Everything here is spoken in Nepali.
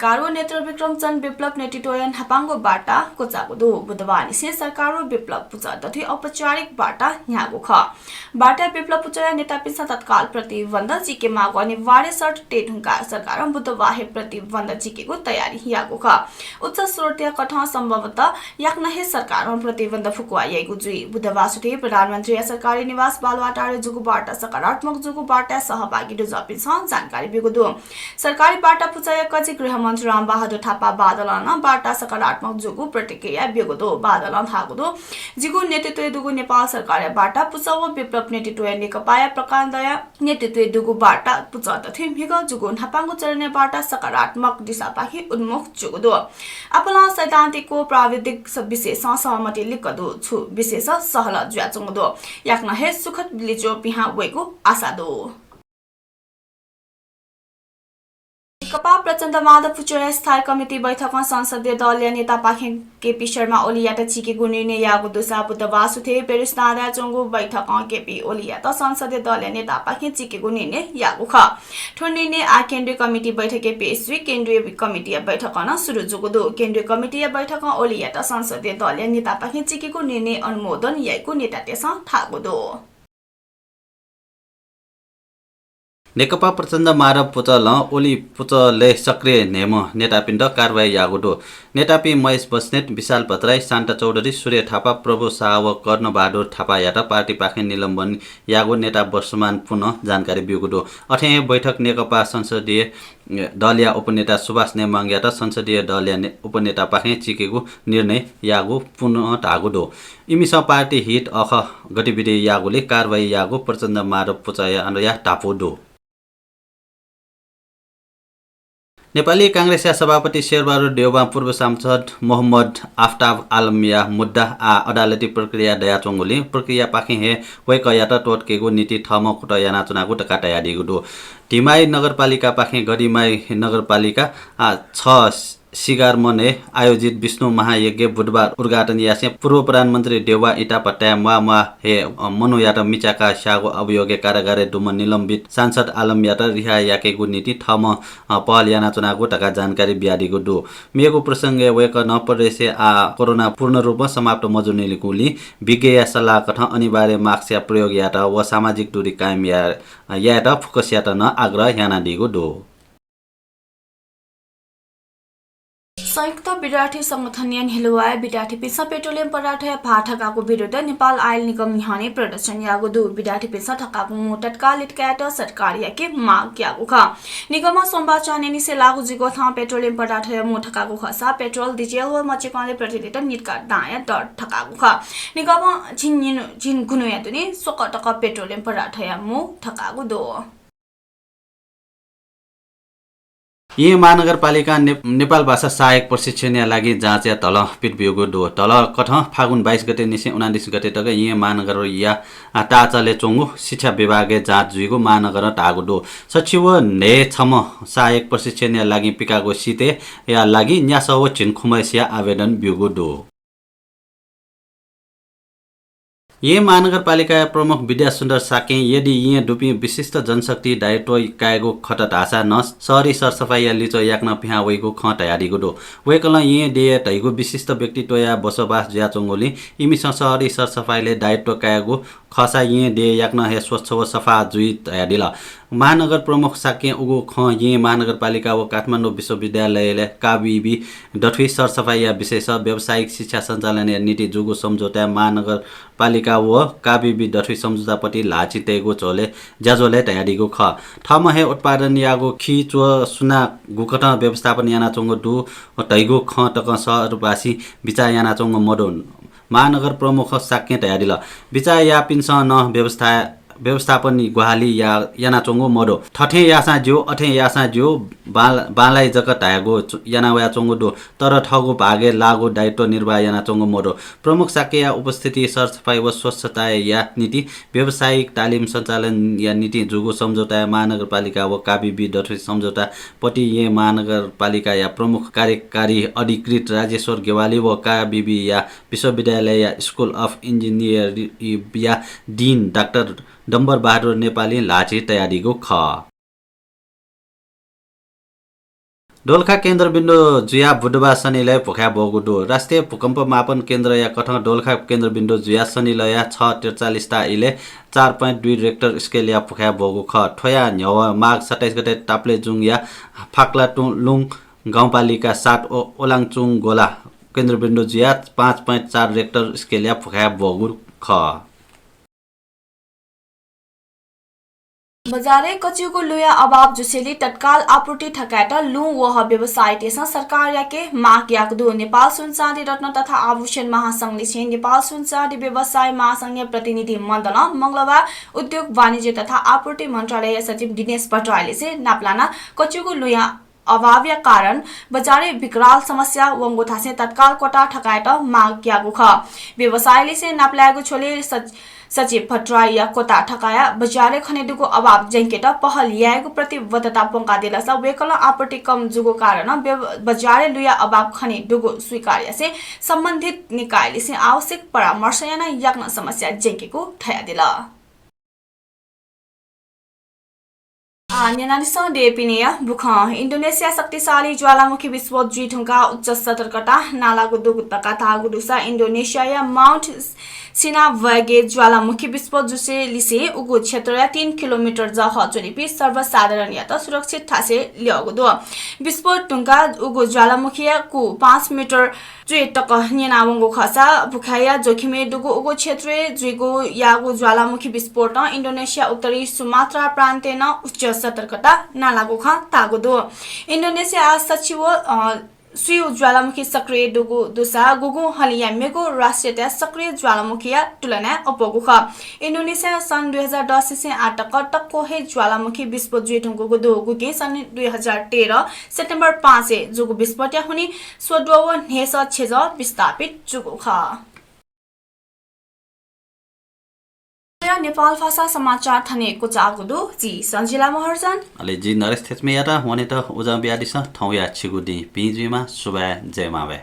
सरकारो नेत्र विक्रम चंद विप्लव नेतृत्वयन हपांगो बाटा कोचागुदु बुधबार से सरकारो विप्लव पुचा तथी औपचारिक बाटा न्यागो ख बाटा विप्लव पुचा नेता पिसा तत्काल प्रतिबन्ध जिके मागो अनिवार्य शर्त टेढुंगा सरकार बुधबार प्रतिबन्ध जिकेको तयारी यागो ख उच्च स्रोतीय कथा सम्भवतः याक्नहे सरकार प्रतिबन्ध फुकुआएको जुई बुधबार सुते प्रधानमन्त्री सरकारी निवास बालुवाटार जुगुबाट सकारात्मक जुगुबाट सहभागी रुजपिन जानकारी बिगुदु सरकारी बाटा पुचाया कछि गृह मन्त्री राम बहादुर थापा बादलन बाटा सकारात्मक जुगु प्रतिक्रिया बिगुदु बादलन थागुदु जिगु नेतृत्व दुगु नेपाल सरकार बाटा पुचाव विप्लव नेतृत्व नेकपा प्रकाण्डय नेतृत्व दुगु बाटा पुचा तथि मिग जुगु नपांगु चरने बाटा सकारात्मक दिशापाखि उन्मुख जुगुदु अपना सैद्धान्तिकको प्राविधिक विशेष सहमति लिकदु छु विशेष सहल ज्याचुङदु याक्न हे सुखद लिजो पिहा वेको आशा दो कपा प्रचण्ड माधव पुचुरा स्थायी कमिटी बैठकमा संसदीय दलीय नेता पाखेङ केपी शर्मा ओलियाट चिकेको निर्णय यागो दुसा बुधबार सुथे पेरिस नादा चोंगु बैठक केपी ओलियाट संसदीय दलीय नेता पाखेङ चिकेको निर्णय यागो ख ठो निर्णय आ केन्द्रीय कमिटी बैठक पेशवी केन्द्रीय कमिटी बैठक न सुरु जुगुदु केन्द्रीय कमिटी बैठक ओलियाट संसदीय दलीय नेता पाखेङ चिकेको निर्णय अनुमोदन याइको नेता तेस थागुदु नेकपा प्रचण्ड माधव पुचल ओली पुचले सक्रिय नेम नेतापिण्ड कारबाही यागुडो नेतापी महेश बस्नेत विशाल भट्टराई शान्ता चौधरी सूर्य थापा प्रभु शाह कर्ण बहादुर थापा यात पार्टी पाखे निलम्बन यागो नेता वर्षमान पुनः जानकारी बिगुडो अठे बैठक नेकपा संसदीय दलीय उपनेता सुभाष नेमाङ यात संसदीय दलीय उपनेता पाखे चिकेको निर्णय यागो पुनः ढागुडो इमिस पार्टी हित अख गतिविधि यागोले कारबाही यागो प्रचण्ड माधव पुचया या टापोडो नेपाली कांग्रेसका सभापति शेरबहादुर देउबा पूर्व सांसद मोहम्मद आफ्ताब आलमिया मुद्दा आ अदालती प्रक्रिया दयाचोंगोली प्रक्रिया पाखे हे वैकयात टोटकेको नीति थम कुट यानाचुनाको टकाटा यादिगुडो ढिमाई नगरपालिका पाखे गढीमाई नगरपालिका 6 सिगार मने आयोजित विष्णु महायज्ञ बुधबार उद्घाटन यासे पूर्व प्रधानमन्त्री देउबा इटा पट्टा मा हे मनोयात मिचाका सागो अभियोगे कारागारे दुम निलम्बित सांसद आलम यात रिहा याकेको नीति थम पहल याना चुनावको टका जानकारी ब्याडीको दो मेको प्रसंगे वेक नपरेसे आ कोरोना पूर्ण रूपमा समाप्त मजुनेलिकुली विज्ञ सल्लाह कथा अनिवार्य मास्क या प्रयोग यात व सामाजिक दूरी कायम यात फोकस यात न आग्रह याना दिगो दो संयुक्त विद्यार्थी संगठन हिलुवाय विद्यार्थी पेसा पेट्रोलियम पदार्थ भाठकाको विरुद्ध नेपाल आयल निगम निहाने प्रदर्शन यागो दु विद्यार्थी पेसा ठकाको तत्काल इटकाट सरकार याके माग यागो ख निगम सोमबार चानेनी से लागु जिगो था पेट्रोलियम पदार्थ मो ठकाको खसा पेट्रोल डिजेल व मचेकले प्रति लिटर निटका दाया दर ठकाको ख निगम झिन गुनु यातुनी सोकटक पेट्रोलियम पदार्थ मो ठकाको दो यी महानगरपालिका नेपाल भाषा सहायक प्रशिक्षण लागि जाँच या तल पिटबियोगो दो तल कठ फागुन 22 गते निसे 29 गते तक यी महानगर या टाचले चोंगु शिक्षा विभाग जाँच जुइगो महानगर टागो दो सचिव ने छम सहायक प्रशिक्षण लागि पिकागो सिते या लागि न्यासो छिनखुमैसिया आवेदन बियोगो दो ये महानगरपालिका प्रमुख विद्या सुन्दर साके यदि ये डुपी विशिष्ट जनशक्ति दायित्व कायगो खटत आशा न शहरी सरसफाई लिचो याक्न पिहा वैको ख तयारीको दो वेकल ये दे तैगो विशिष्ट व्यक्तित्व या बसोबास ज्याचोंगोली इमिस शहरी सरसफाईले दायित्व कायगो खसा ये दे याक्न हे स्वच्छ व सफा जुइ तयारीला महानगर प्रमुख साके उगो ख ये महानगरपालिका व काठमाडौँ विश्वविद्यालयले काबिबी डठवी सरसफाई या विशेष व्यावसायिक शिक्षा सञ्चालन नीति जुगो सम्झौता महानगरपालिका व काबिबी डठवी सम्झौतापट्टि लाचितेगो चोले ज्याजोले तयारीको ख थम हे उत्पादन यागो खिच व सुना गुकट व्यवस्थापन याना चोंगो दु तैगो ख टक सहरवासी बिचा याना चोंगो मडोन महानगर प्रमुख साके तयारीला बिचा या पिन्स न व्यवस्थापन गुहाली या यानाचोंगो मडो ठठे यासा जो अठे यासा जो बालाई जगत आगो यानावा चोंगो दो तर ठगो भागे लागो दायित्व निर्वाह यानाचोंगो मडो प्रमुख साके या उपस्थिति सरसफाई व स्वच्छता या नीति व्यावसायिक तालिम सञ्चालन या नीति जुगो सम्झौता महानगरपालिका व काबिबी डठवी सम्झौता पटी ये महानगरपालिका या प्रमुख कार्यकारी अधिकृत राजेश्वर गेवाली व काबिबी या विश्वविद्यालय या स्कुल अफ इन्जिनियर या डिन डाक्टर डम्बर बहादुर नेपाली लाची तयारीको ख दोलखा केन्द्रबिन्दु जुया बुधबार शनिलय भुखा बोगुडो राष्ट्रिय भूकम्प मापन केन्द्र या कठ दोलखा केन्द्रबिन्दु जुया शनिलय 6:43 ता इले 4.2 रेक्टर स्केल या भुखा बोगु ख ठोया न्यव माघ 27 गते ताप्लेजुङ या फाक्लाटुङ गाउँपालिका 7 ओलाङचुङ गोला केन्द्रबिन्दु जुया 5.4 रेक्टर स्केल या भुखा बोगु ख बजारे कच्चीको लुया अभाव जुसेली तत्काल आपूर्ति ठकाएट लु वह व्यवसाय तेसा सरकार याके माग याकदु नेपाल सुन चाँदी रत्न तथा आभूषण महासंघले चाहिँ नेपाल सुन चाँदी व्यवसाय महासंघीय प्रतिनिधि मण्डल मंगलबार उद्योग वाणिज्य तथा आपूर्ति मन्त्रालय सचिव दिनेश भट्टराईले चाहिँ नाप्लाना कच्चीको लुया अभाव या कारण बजारे विकराल समस्या वंगो थासे तत्काल कोटा ठकाएट माग यागु ख व्यवसायले चाहिँ नाप्लाएको छोले सचिव भट्टराई या कोटा ठकाया बजारे खनेदुको अभाव जैंकेट पहल याएको प्रतिबद्धता पंका दिलास वेकल आपूर्ति कम जुगो कारण बजारे लुया अभाव खनेदुको स्वीकार्य से संबंधित निकायले से आवश्यक परामर्श याना याक्न समस्या जैंकेको ठया दिला न्यानालिसं डेपिनिया बुख इन्डोनेसिया शक्तिशाली ज्वालामुखी विस्फोट जुइठुङका उच्च सतर्कता नालागु दुगुतका तागुदुसा इन्डोनेसिया या माउन्ट सिनावगे ज्वालामुखी विस्फोट जुसे लिसे उगु क्षेत्र 3 किलोमिटर जह चोरिपी सर्वसाधारण या त सुरक्षित ठासे ल्यागु दो विस्फोट टुङका उगु ज्वालामुखी कु 5 मिटर जुइ टक न्यानावंगु खसा बुखाया जोखिमे दुगु उगु क्षेत्र जुइगु यागु ज्वालामुखी विस्फोट इन्डोनेसिया उत्तरी सुमात्रा प्रान्तेन उच्च सतर्कता नालागु ख तागु दो इन्डोनेसिया सचिव सुयु ज्वालामुखी सक्रिय दुगु दुसा गुगु हलियामेगु राष्ट्रिय सक्रिय ज्वालामुखी तुलना अपगु ख इन्डोनेसिया सन् 2010 से 8 टक्को हे ज्वालामुखी विस्फोट जुइठुङको गुदु गुगे सन् 2013 सेप्टेम्बर 5 से जुगु विस्फोट हुने स्वडव नेस छेज विस्थापित जुगु ख नेपाल भाषा समाचार थनेको चागुदु जी सञ्जिला महर्जन अले जी नरेश थेचमे यारा वने त उजा ब्यादिस ठौ या छिगुदी पिजुमा सुबा जयमावे